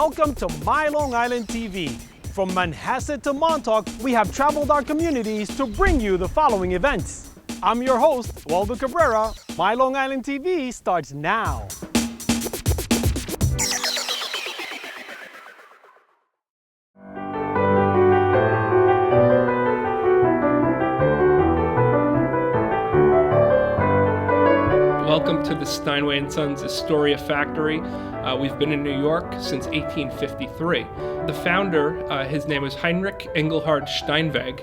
Welcome to MyLITV. From Manhasset to Montauk, we have traveled our communities to bring you the following events. I'm your host, Waldo Cabrera. MyLITV starts now. Welcome to the Steinway Sons Astoria factory. We've been in New York since 1853. The founder, his name was Heinrich Engelhard Steinway.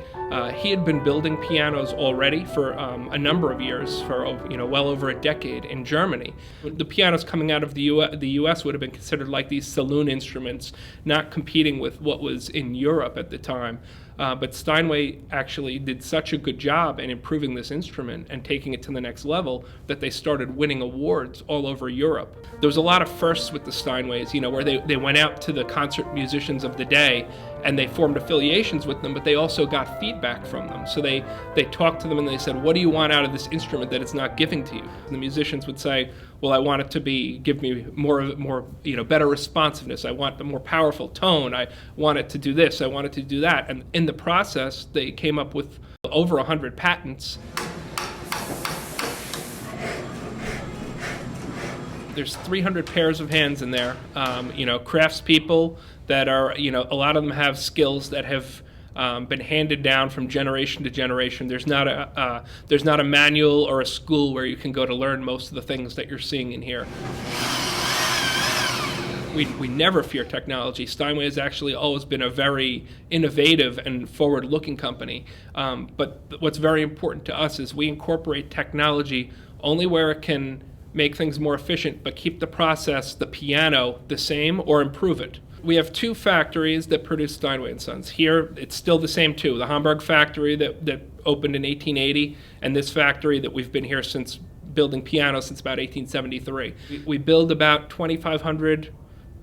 He had been building pianos already for a number of years, for well over a decade in Germany. The pianos coming out of the U.S. would have been considered like these saloon instruments, not competing with what was in Europe at the time. But Steinway actually did such a good job in improving this instrument and taking it to the next level that they started winning awards all over Europe. There was a lot of firsts with the Steinways, where they went out to the concert musicians of the day and they formed affiliations with them, but they also got feedback from them. So they talked to them and they said, what do you want out of this instrument that it's not giving to you? And the musicians would say, well, I want it to give me more, better responsiveness. I want a more powerful tone. I want it to do this. I want it to do that. And in the process, they came up with over 100 patents. There's 300 pairs of hands in there. Craftspeople that are, a lot of them have skills that have been handed down from generation to generation. There's not a manual or a school where you can go to learn most of the things that you're seeing in here. We never fear technology. Steinway has actually always been a very innovative and forward-looking company. But what's very important to us is we incorporate technology only where it can make things more efficient, but keep the process, the piano, the same or improve it. We have two factories that produce Steinway & Sons. Here, it's still the same two. The Hamburg factory that opened in 1880, and this factory that we've been here since building pianos since about 1873. We build about 2,500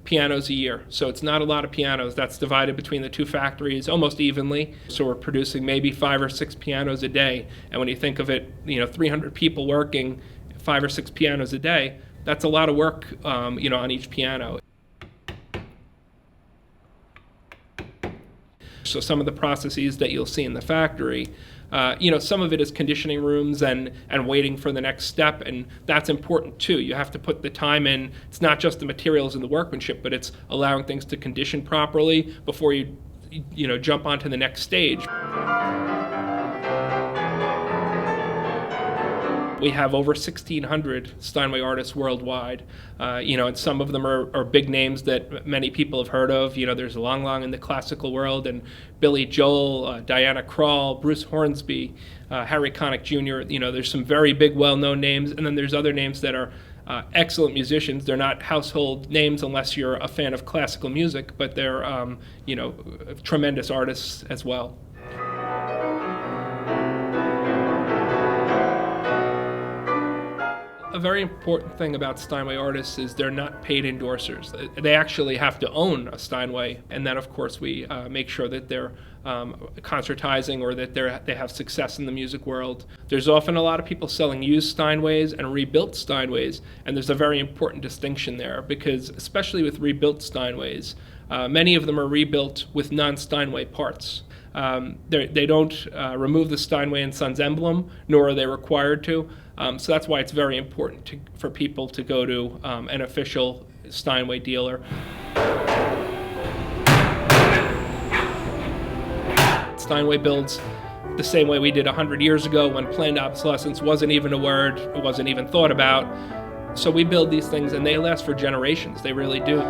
pianos a year, so it's not a lot of pianos. That's divided between the two factories almost evenly. So we're producing maybe 5 or 6 pianos a day. And when you think of it, 300 people working 5 or 6 pianos a day, that's a lot of work, on each piano. So some of the processes that you'll see in the factory, some of it is conditioning rooms and waiting for the next step, and that's important too. You have to put the time in. It's not just the materials and the workmanship, but it's allowing things to condition properly before you jump onto the next stage. We have over 1,600 Steinway artists worldwide, and some of them are big names that many people have heard of. There's Long Long in the classical world, and Billy Joel, Diana Krall, Bruce Hornsby, Harry Connick Jr. There's some very big, well-known names, and then there's other names that are excellent musicians. They're not household names unless you're a fan of classical music, but they're, tremendous artists as well. A very important thing about Steinway artists is they're not paid endorsers. They actually have to own a Steinway, and then of course we make sure that they're concertizing or that they have success in the music world. There's often a lot of people selling used Steinways and rebuilt Steinways, and there's a very important distinction there because especially with rebuilt Steinways, many of them are rebuilt with non-Steinway parts. They don't remove the Steinway & Sons emblem, nor are they required to. So that's why it's very important for people to go to an official Steinway dealer. Steinway builds the same way we did 100 years ago when planned obsolescence wasn't even a word, it wasn't even thought about. So we build these things and they last for generations, they really do.